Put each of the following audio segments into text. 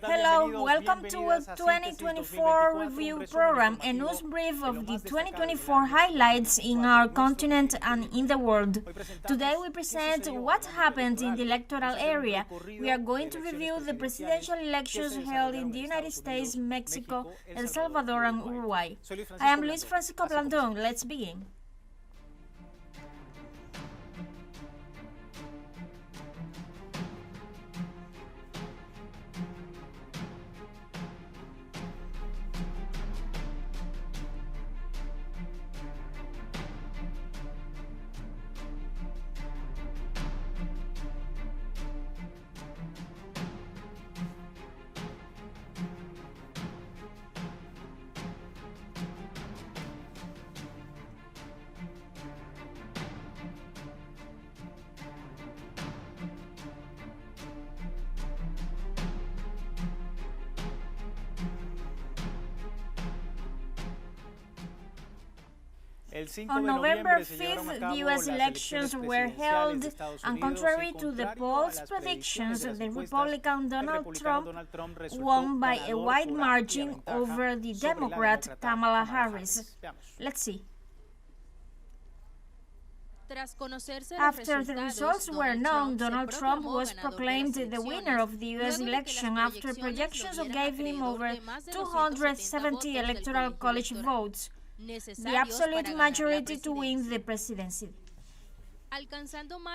Hello, welcome to a 2024 review program, a news brief of the 2024 highlights in our continent and in the world. Today we present what happened in the electoral area. We are going to review the presidential elections held in the United States, Mexico, El Salvador and Uruguay. I am Luis Francisco Blandón. Let's begin. On November 5th, the U.S. elections were held, and contrary to the polls' predictions, the Republican Donald Trump won by a wide margin over the Democrat Kamala Harris. Let's see. After the results were known, Donald Trump was proclaimed the winner of the U.S. election after projections gave him over 270 electoral college votes, the absolute majority to win the presidency.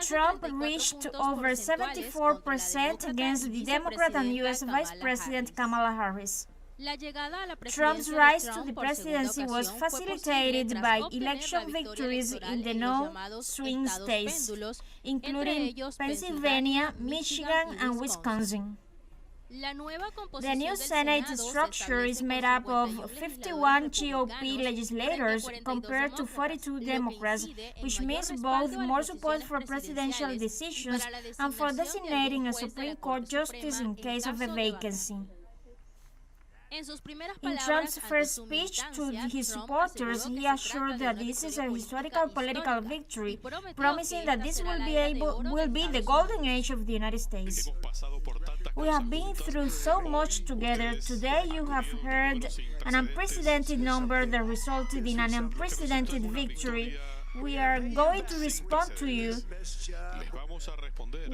Trump reached over 74% against the Democrat and U.S. Vice President Kamala Harris. Trump's rise to the presidency was facilitated by election victories in the no-swing states, including Pennsylvania, Michigan, and Wisconsin. The new Senate structure is made up of 51 GOP legislators compared to 42 Democrats, which means both more support for presidential decisions and for designating a Supreme Court justice in case of a vacancy. In Trump's first speech to his supporters, he assured that this is a historical political victory, promising that this will be the golden age of the United States. We have been through so much together. Today you have heard an unprecedented number that resulted in an unprecedented victory. We are going to respond to you.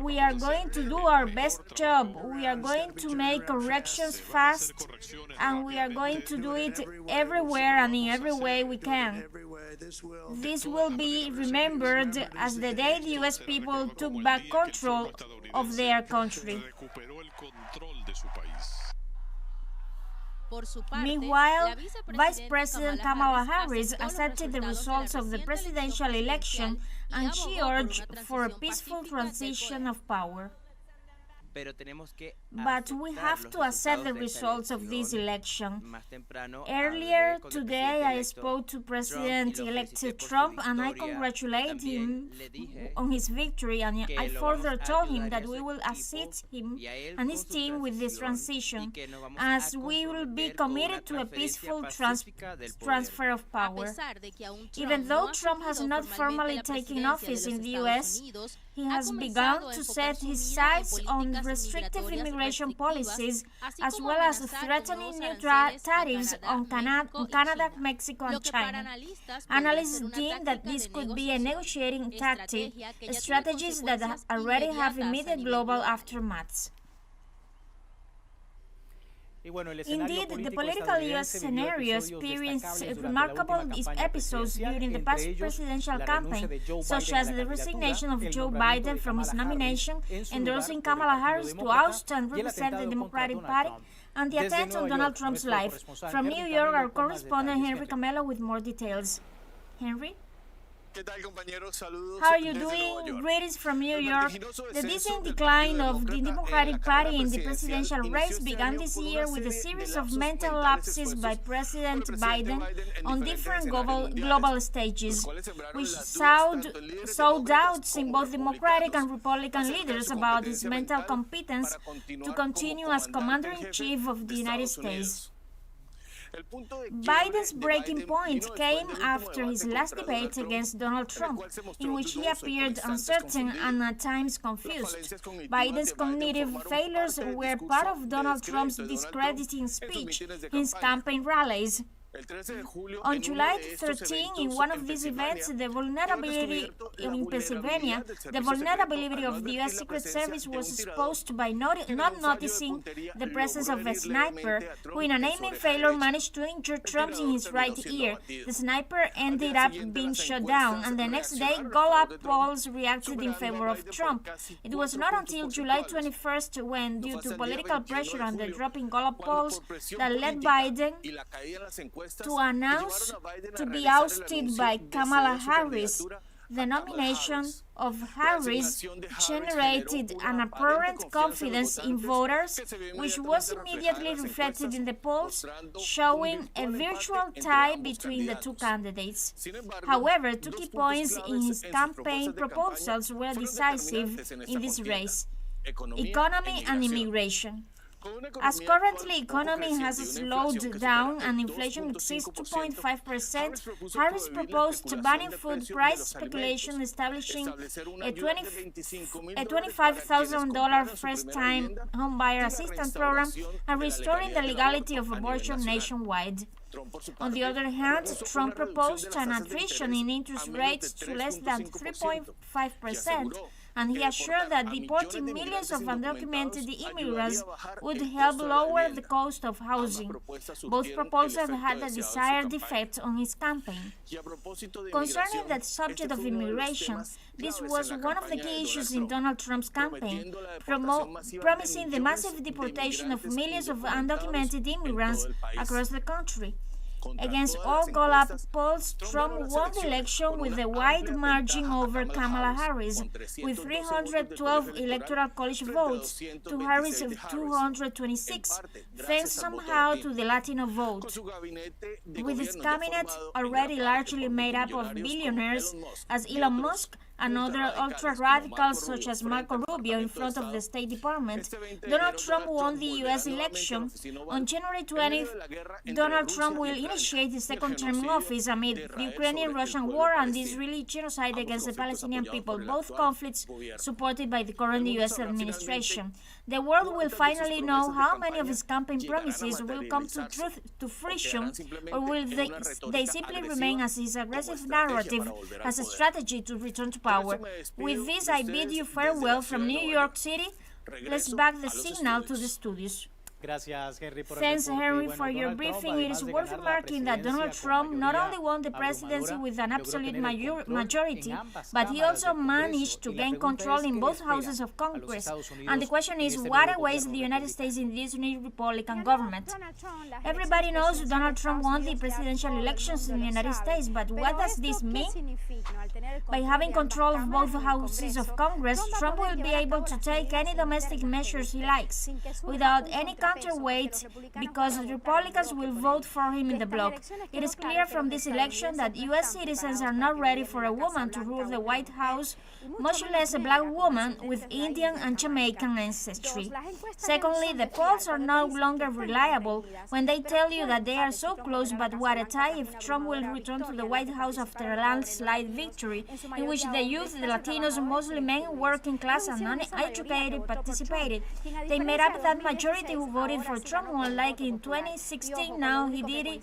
We are going to do our best job. We are going to make corrections fast, and we are going to do it everywhere and in every way we can. This will be remembered as the day the U.S. people took back control of their country. Meanwhile, Vice President Kamala Harris accepted the results of the presidential election and she urged for a peaceful transition of power. But we have to accept the results of this election. Earlier today, I spoke to President-elect Trump and I congratulated him on his victory, and I further told him that we will assist him and his team with this transition, as we will be committed to a peaceful transfer of power. Even though Trump has not formally taken office in the U.S., he has begun to set his sights on restrictive immigration policies, as well as threatening new tariffs on Canada, Mexico, and China. Analysts deem that this could be a negotiating tactic, strategies that already have immediate global aftermaths. Indeed, the political U.S. scenario experienced remarkable episodes during the past presidential campaign, such as the resignation of Joe Biden from his nomination, endorsing Kamala Harris to oust and represent the Democratic Party, and the attempt on Donald Trump's life. From New York, our correspondent Henry Camelo with more details. Henry? How are you doing? Greetings from New York. The decent decline of the Democratic Party in the presidential race began this year with a series of mental lapses by President Biden on different global stages, which sowed doubts in both Democratic and Republican leaders about his mental competence to continue as Commander-in-Chief of the United States. Biden's breaking point came after his last debate against Donald Trump, in which he appeared uncertain and at times confused. Biden's cognitive failures were part of Donald Trump's discrediting speech in his campaign rallies. On July 13, in one of these events, the vulnerability in Pennsylvania, the vulnerability of the U.S. Secret Service was exposed by not noticing the presence of a sniper, who in an aiming failure managed to injure Trump in his right ear. The sniper ended up being shot down, and the next day, Gallup polls reacted in favor of Trump. It was not until July 21st when, due to political pressure and the drop in Gallup polls, that led Biden to announce to be ousted by Kamala Harris. The nomination of Harris generated an apparent confidence in voters, which was immediately reflected in the polls, showing a virtual tie between the two candidates. However, two key points in his campaign proposals were decisive in this race: economy and immigration. As currently economy has slowed down and inflation exceeds 2.5%, Harris proposed banning food price speculation, establishing a $25,000 first-time homebuyer assistance program, and restoring the legality of abortion nationwide. On the other hand, Trump proposed an attrition in interest rates to less than 3.5%, and he assured that deporting millions of undocumented immigrants would help lower the cost of housing. Both proposals had the desired effect on his campaign. Concerning the subject of immigration, this was one of the key issues in Donald Trump's campaign, promising the massive deportation of millions of undocumented immigrants across the country. Against all Gallup polls, Trump won the election with a wide margin over Kamala Harris, with 312 electoral college votes to Harris' 226, thanks somehow to the Latino vote. With his cabinet already largely made up of billionaires, as Elon Musk and other ultra-radicals such as Marco Rubio in front of the State Department, Donald Trump won the U.S. election. On January 20th, Donald Trump will initiate his second term in office amid the Ukrainian-Russian war and the Israeli genocide against the Palestinian people, both conflicts supported by the current U.S. administration. The world will finally know how many of his campaign promises will come to fruition, or will they simply remain as his aggressive narrative as a strategy to return to power. With this, I bid you farewell from New York City. Let's back the signal to the studios. Thanks, Henry, for your briefing. It is worth remarking that Donald Trump not only won the presidency with an absolute majority, but he also managed to gain control in both houses of Congress. And the question is, what awaits the United States in this new Republican government? Everybody knows Donald Trump won the presidential elections in the United States, but what does this mean? By having control of both houses of Congress, Trump will be able to take any domestic measures he likes, without any counterweight, because the Republicans will vote for him in the bloc. It is clear from this election that U.S. citizens are not ready for a woman to rule the White House, much less a black woman with Indian and Jamaican ancestry. Secondly, the polls are no longer reliable when they tell you that they are so close, but what a tie if Trump will return to the White House after a landslide victory, in which the youth, the Latinos, Muslim men, working class, and uneducated participated. They made up that majority who voted for Trump, unlike in 2016. Now he did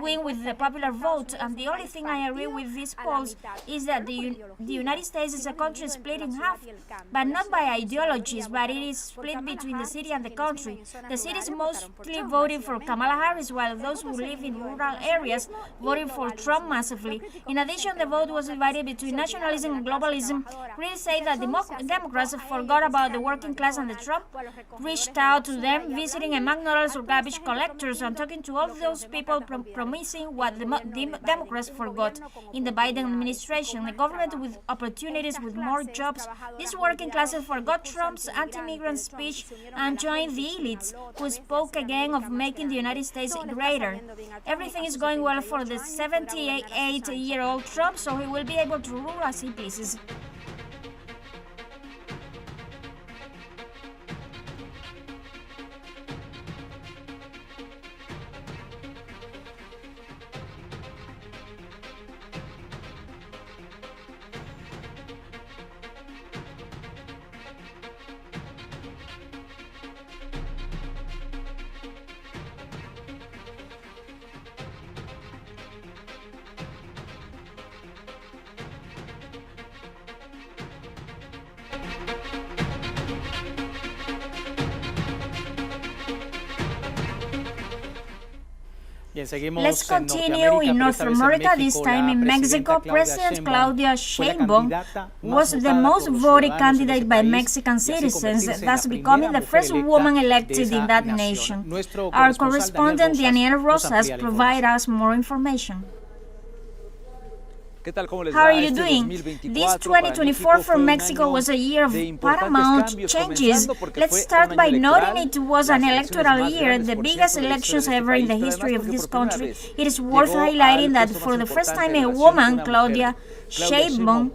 win with the popular vote, and the only thing I agree with these polls is that the United States is a country split in half, but not by ideologies, but it is split between the city and the country. The cities mostly voted for Kamala Harris, while those who live in rural areas voted for Trump massively. In addition, the vote was divided between nationalism and globalism. Critics say that Democrats forgot about the working class, and Trump reached out to them, visiting a McDonald's or garbage collectors and talking to all those people, promising what the Democrats forgot. In the Biden administration, a government with opportunities, with more jobs, these working classes forgot Trump's anti-immigrant speech and joined the elites, who spoke again of making the United States greater. Everything is going well for the 78-year-old Trump, so he will be able to rule as he pleases. Let's continue in North America, this time in Mexico. President Claudia Sheinbaum was the most voted candidate by Mexican citizens, thus becoming the first woman elected in that nation. Our correspondent Daniel Rosas provides us more information. How are you doing? This 2024 for Mexico was a year of paramount changes. Let's start by noting it was an electoral year, the biggest elections ever in the history of this country. It is worth highlighting that for the first time a woman, Claudia Sheinbaum,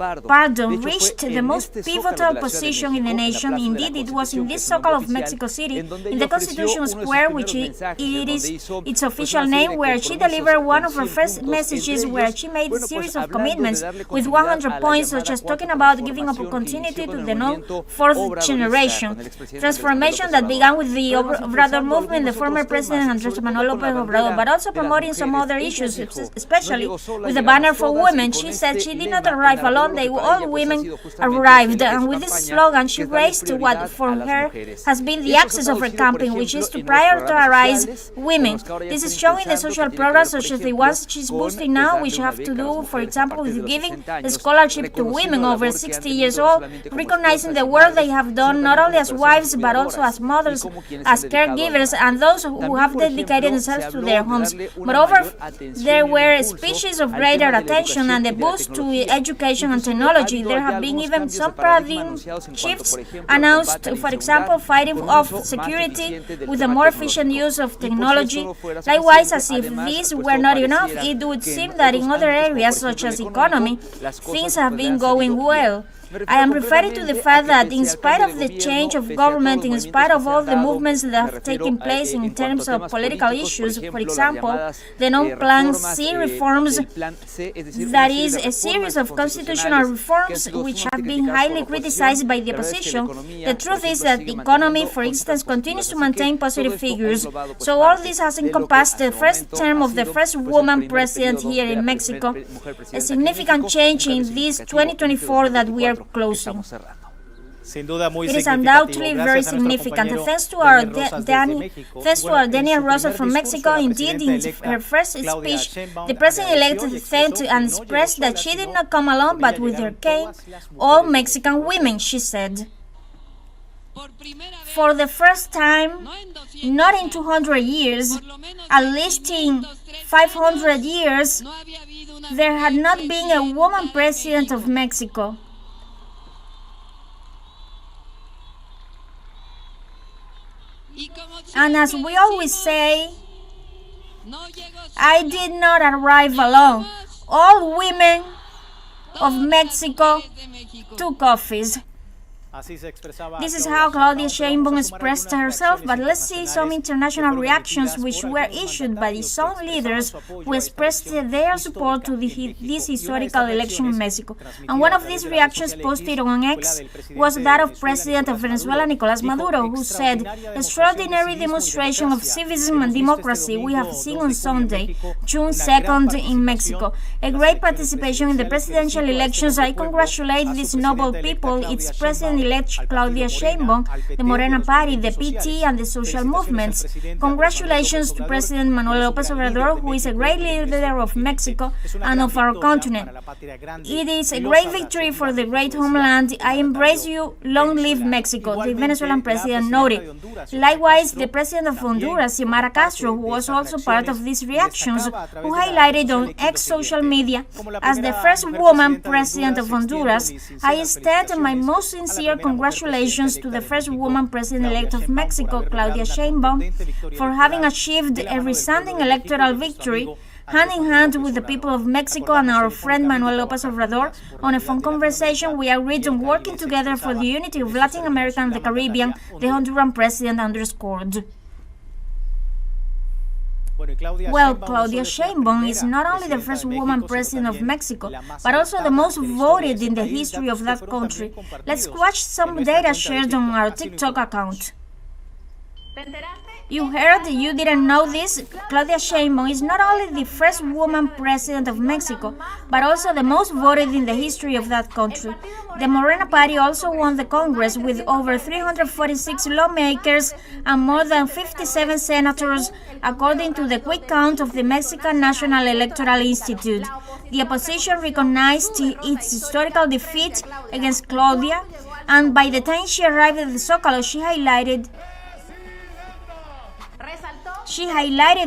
reached the most pivotal position in the nation. Indeed, it was in this Zócalo of Mexico City, in the Constitution Square, which it is its official name, where she delivered one of her first messages, where she made a series of commitments with 100 points, such as talking about giving opportunity to the fourth generation, transformation that began with the Obrador movement, the former President Andrés Manuel López Obrador, but also promoting some other issues, especially with the banner for women. She said she did not arrive alone, all women arrived, and with this slogan she raised what for her has been the axis of her campaign, which is to prioritize women. This is showing the social programs such as the ones she's boosting now, which have to do, for example, with giving a scholarship to women over 60 years old, recognizing the work they have done not only as wives but also as mothers, as caregivers, and those who have dedicated themselves to their homes. Moreover, there were speeches of greater attention and a boost to education and technology. There have been even some paradigm shifts announced, for example, fighting off security with a more efficient use of technology. Likewise, as if these were not enough, it would seem that in other areas such as economy, things have been going well. I am referring to the fact that in spite of the change of government, in spite of all the movements that have taken place in terms of political issues, for example, the non-Plan C reforms, that is, a series of constitutional reforms which have been highly criticized by the opposition, the truth is that the economy, for instance, continues to maintain positive figures. So all this has encompassed the first term of the first woman president here in Mexico, a significant change in this 2024 that we are closing. It is undoubtedly very significant. Thanks to our Daniel Rosas from Mexico. Indeed, in her first speech, the president-elect thanked and expressed that she did not come alone, but with her came all Mexican women, she said. For the first time, not in 200 years, at least in 500 years, there had not been a woman president of Mexico. And as we always say, I did not arrive alone. All women of Mexico took office. This is how Claudia Sheinbaum expressed herself, but let's see some international reactions which were issued by some leaders who expressed their support to this historical election in Mexico. And one of these reactions posted on X was that of President of Venezuela, Nicolás Maduro, who said, "Extraordinary demonstration of civism and democracy we have seen on Sunday, June 2nd in Mexico. A great participation in the presidential elections. I congratulate these noble people, its President-elect Claudia Sheinbaum, the Morena Party, the PT, and the social movements. Congratulations to President Manuel López Obrador, who is a great leader of Mexico and of our continent. It is a great victory for the great homeland. I embrace you. Long live Mexico," the Venezuelan president noted. Likewise, the president of Honduras, Xiomara Castro, who was also part of these reactions, who highlighted on X social media, "As the first woman president of Honduras, I extend my most sincere congratulations to the first woman president-elect of Mexico, Claudia Sheinbaum, for having achieved a resounding electoral victory, hand in hand with the people of Mexico and our friend Manuel López Obrador. On a phone conversation, we agreed on working together for the unity of Latin America and the Caribbean," the Honduran president underscored. Well, Claudia Sheinbaum is not only the first woman president of Mexico, but also the most voted in the history of that country. Let's watch some data shared on our TikTok account. ¿Te enteraste? You heard, you didn't know this, Claudia Sheinbaum is not only the first woman president of Mexico, but also the most voted in the history of that country. The Morena Party also won the Congress with over 346 lawmakers and more than 57 senators, according to the quick count of the Mexican National Electoral Institute. The opposition recognized its historical defeat against Claudia, and by the time she arrived at the Zócalo, she highlighted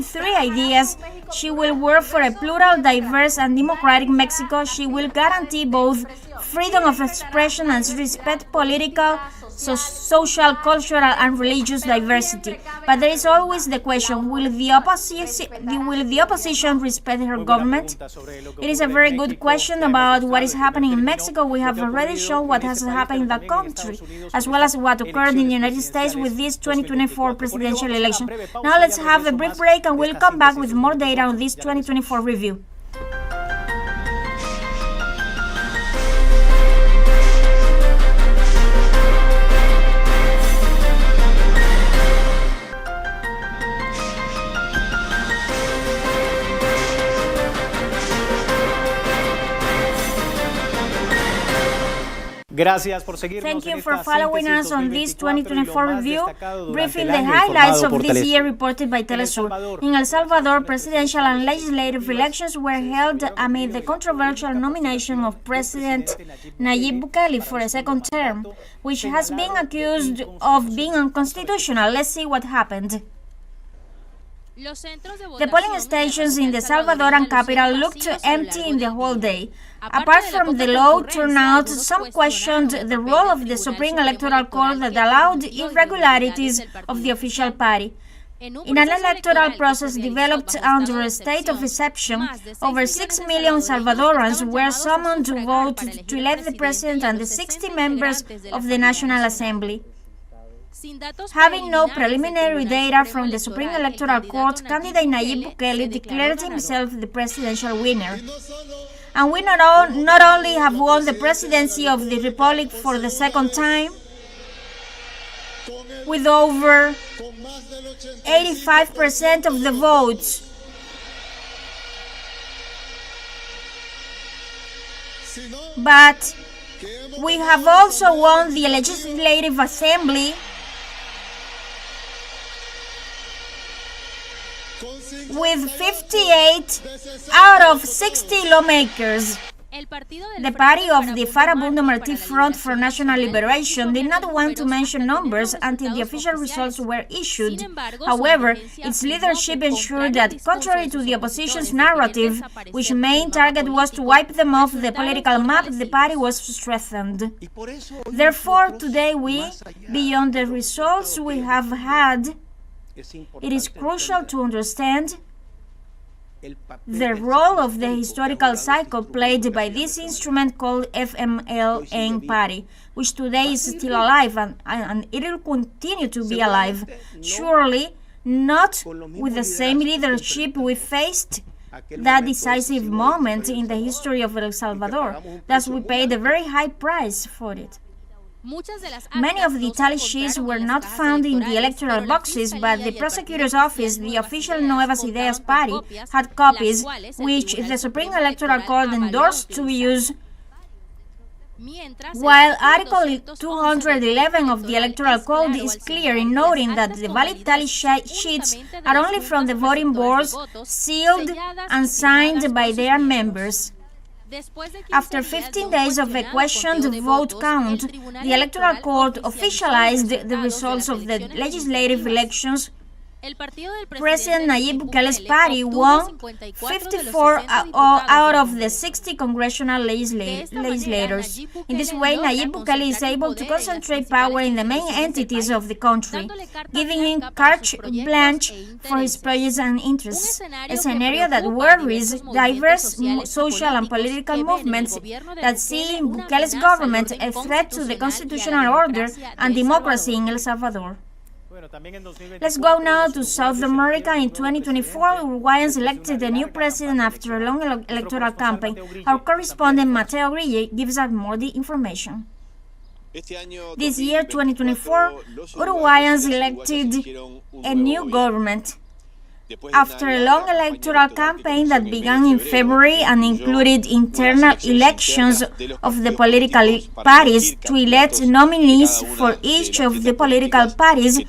three ideas. She will work for a plural, diverse, and democratic Mexico. She will guarantee both freedom of expression and respect political, social, cultural, and religious diversity. But there is always the question, will the opposition respect her government? It is a very good question about what is happening in Mexico. We have already shown what has happened in that country, as well as what occurred in the United States with this 2024 presidential election. Now let's have a brief break and we'll come back with more data on this 2024 review. Thank you for following us on this 2024 review, briefing the highlights of this year reported by teleSUR. In El Salvador, presidential and legislative elections were held amid the controversial nomination of President Nayib Bukele for a second term, which has been accused of being unconstitutional. Let's see what happened. The polling stations in the Salvadoran capital looked empty in the whole day. Apart from the low turnout, some questioned the role of the Supreme Electoral Court that allowed irregularities of the official party. In an electoral process developed under a state of exception, over 6 million Salvadorans were summoned to vote to elect the president and the 60 members of the National Assembly. Having no preliminary data from the Supreme Electoral Court, candidate Nayib Bukele declared himself the presidential winner. And we not only have won the presidency of the Republic for the second time, with over 85% of the votes, but we have also won the Legislative Assembly with 58 out of 60 lawmakers. The party of the Farabundo Martí Front for National Liberation did not want to mention numbers until the official results were issued. However, its leadership ensured that, contrary to the opposition's narrative, which main target was to wipe them off the political map, the party was strengthened. Therefore, today beyond the results we have had, it is crucial to understand the role of the historical cycle played by this instrument called FMLN party, which today is still alive and it will continue to be alive. Surely not with the same leadership we faced that decisive moment in the history of El Salvador. Thus we paid a very high price for it. Many of the tally sheets were not found in the electoral boxes, but the prosecutor's office, the official Nuevas Ideas party, had copies, which the Supreme Electoral Court endorsed to use. While Article 211 of the Electoral Code is clear in noting that the valid tally sheets are only from the voting boards, sealed and signed by their members. After 15 days of a questioned vote count, the Electoral Court officialized the results of the legislative elections. President Nayib Bukele's party won 54 out of the 60 congressional legislators. In this way, Nayib Bukele is able to concentrate power in the main entities of the country, giving him carte blanche for his projects and interests, a scenario that worries diverse social and political movements that see in Bukele's government a threat to the constitutional order and democracy in El Salvador. Let's go now to South America. In 2024, Uruguayans elected a new president after a long electoral campaign. Our correspondent Mateo Grille gives us more information. This year, 2024, Uruguayans elected a new government. After a long electoral campaign that began in February and included internal elections of the political parties to elect nominees for each of the political parties,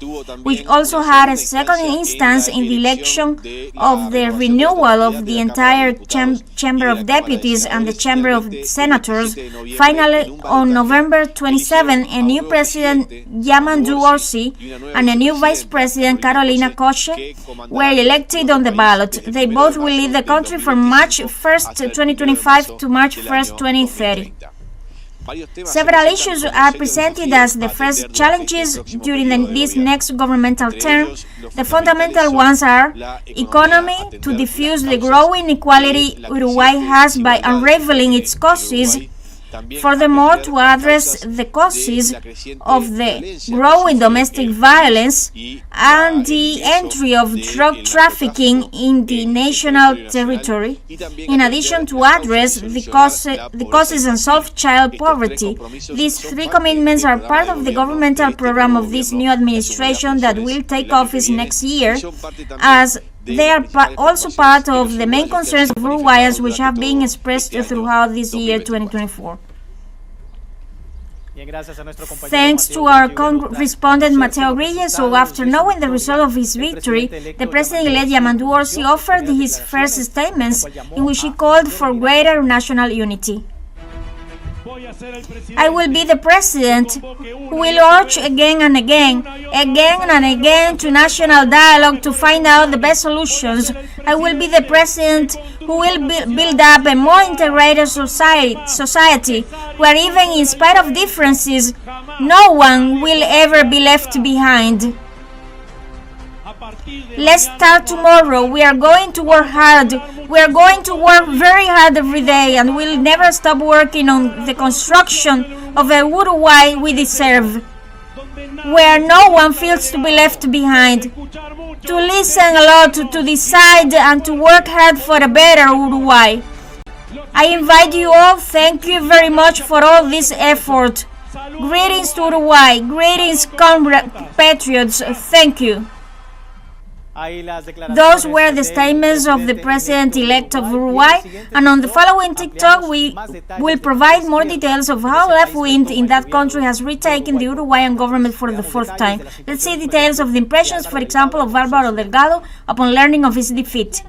which also had a second instance in the election of the renewal of the entire Chamber of Deputies and the Chamber of Senators, finally on November 27, a new President Yamandu Orsi and a new Vice President Carolina Coche were elected on the ballot. They both will lead the country from March 1st, 2025 to March 1st, 2030. Several issues are presented as the first challenges during this next governmental term. The fundamental ones are economy, to diffuse the growing inequality Uruguay has by unraveling its causes. Furthermore, to address the causes of the growing domestic violence and the entry of drug trafficking in the national territory, in addition to address the causes and solve child poverty. These three commitments are part of the governmental program of this new administration that will take office next year, as they are also part of the main concerns of Uruguayans which have been expressed throughout this year 2024. Thanks to our correspondent Mateo Grilles. So after knowing the result of his victory, the President-elect Yamandu Orsi offered his first statements in which he called for greater national unity. I will be the president who will urge again and again to national dialogue to find out the best solutions. I will be the president who will build up a more integrated society where even in spite of differences, no one will ever be left behind. Let's start tomorrow. We are going to work hard. We are going to work very hard every day, and we'll never stop working on the construction of a Uruguay we deserve, where no one feels to be left behind. To listen a lot, to decide, and to work hard for a better Uruguay. I invite you all. Thank you very much for all this effort. Greetings to Uruguay. Greetings, compatriots. Thank you. Those were the statements of the President-elect of Uruguay, and on the following TikTok we will provide more details of how left-wing in that country has retaken the Uruguayan government for the fourth time. Let's see details of the impressions, for example, of Álvaro Delgado upon learning of his defeat.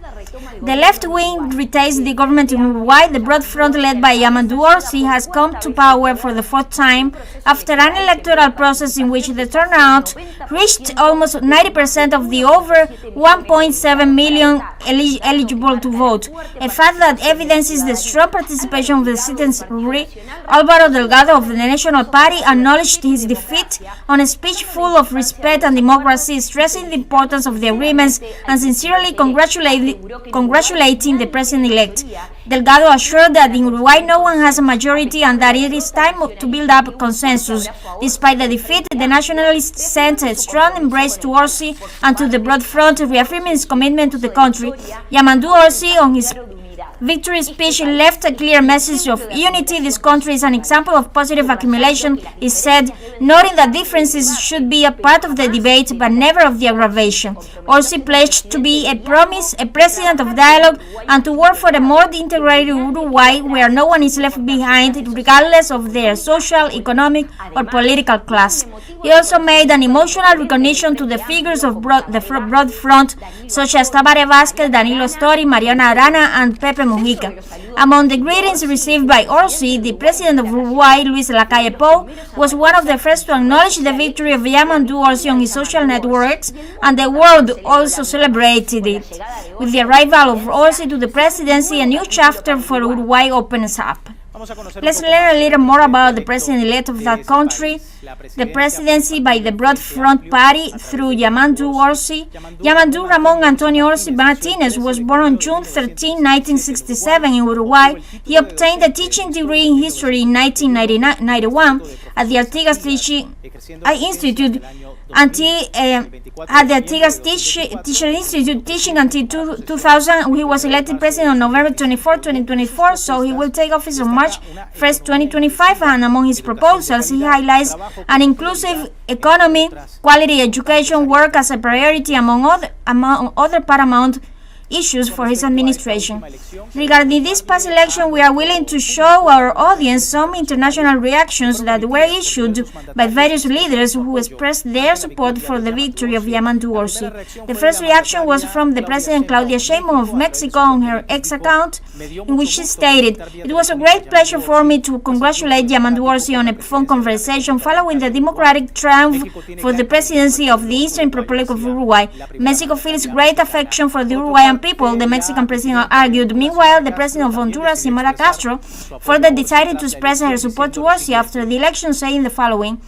The left wing retains the government in Uruguay. The broad front led by Yamandu Orsi has come to power for the fourth time after an electoral process in which the turnout reached almost 90% of the over 1.7 million eligible to vote, a fact that evidences the strong participation of the citizenry. Álvaro Delgado of the National Party acknowledged his defeat on a speech full of respect and democracy, stressing the importance of the agreements and sincerely congratulating the president-elect. Delgado assured that in Uruguay no one has a majority and that it is time to build up consensus. Despite the defeat, the nationalists sent a strong embrace to Orsi and to the broad front, reaffirming his commitment to the country. Yamandu Orsi, on his victory speech, left a clear message of unity. This country is an example of positive accumulation, he said, noting that differences should be a part of the debate but never of the aggravation. Orsi pledged to be a president of dialogue and to work for a more integrated Uruguay where no one is left behind regardless of their social, economic or political class. He also made an emotional recognition to the figures of the broad front such as Tabaré Vázquez, Danilo Story, Mariana Arana and Pepe Mujica. Among the greetings received by Orsi, the president of Uruguay, Luis Lacalle Pou, was one of the first to acknowledge the victory of Yamandu Orsi on his social networks, and the world also celebrated it. With the arrival of Orsi to the presidency, a new chapter for Uruguay opens up. Let's learn a little more about the president-elect of that country. The presidency by the Broad Front Party through Yamandu Orsi. Yamandu Ramon Antonio Orsi Martinez was born on June 13, 1967 in Uruguay. He obtained a teaching degree in history in 1991. at the Artigas Institute at the Artigas Teacher Institute, teaching until 2000. He was elected president on November 24, 2024, so he will take office on March 1st, 2025, and among his proposals, he highlights an inclusive economy, quality education, work as a priority, among other paramount issues for his administration. Regarding this past election, we are willing to show our audience some international reactions that were issued by various leaders who expressed their support for the victory of Yamandu Orsi. The first reaction was from the President Claudia Sheinbaum of Mexico on her X account, in which she stated, "It was a great pleasure for me to congratulate Yamandu Orsi on a phone conversation following the democratic triumph for the presidency of the Eastern Republic of Uruguay. Mexico feels great affection for the Uruguayan people," the Mexican president argued. Meanwhile, the president of Honduras, Xiomara Castro, further decided to express her support to Orsi after the election, saying the following: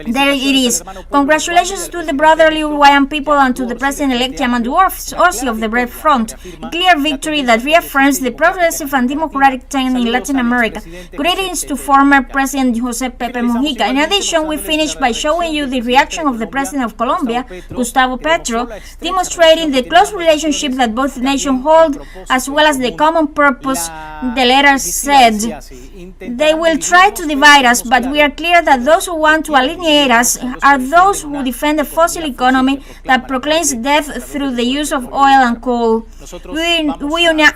"There it is. Congratulations to the brotherly Uruguayan people and to the president-elect Yamandu Orsi of the Red Front. A clear victory that reaffirms the progressive and democratic trend in Latin America. Greetings to former President Jose Pepe Mujica." In addition, we finished by showing you the reaction of the president of Colombia, Gustavo Petro, demonstrating the close relationship that both nations hold, as well as the common purpose. The letter said, "They will try to divide us, but we are clear that those who want to alienate us are those who defend a fossil economy that proclaims death through the use of oil and coal.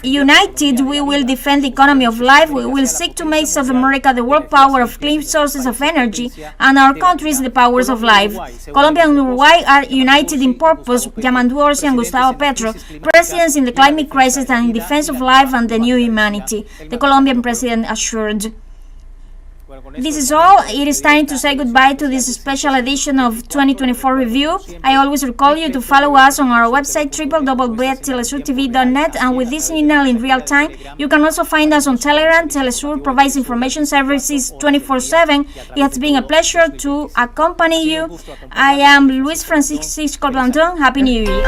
United, we will defend the economy of life. We will seek to make South America the world power of clean sources of energy, and our countries the powers of life. Colombia and Uruguay are united in purpose, Yamandu Orsi and Gustavo Petro, presidents in the climate crisis and in defense of life and the new humanity," the Colombian president assured. This is all. It is time to say goodbye to this special edition of 2024 Review. I always recall you to follow us on our website www.telesurtv.net, and with this signal in real time, you can also find us on Telegram. TeleSUR provides information services 24/7. It has been a pleasure to accompany you. I am Luis Francisco Planton. Happy New Year.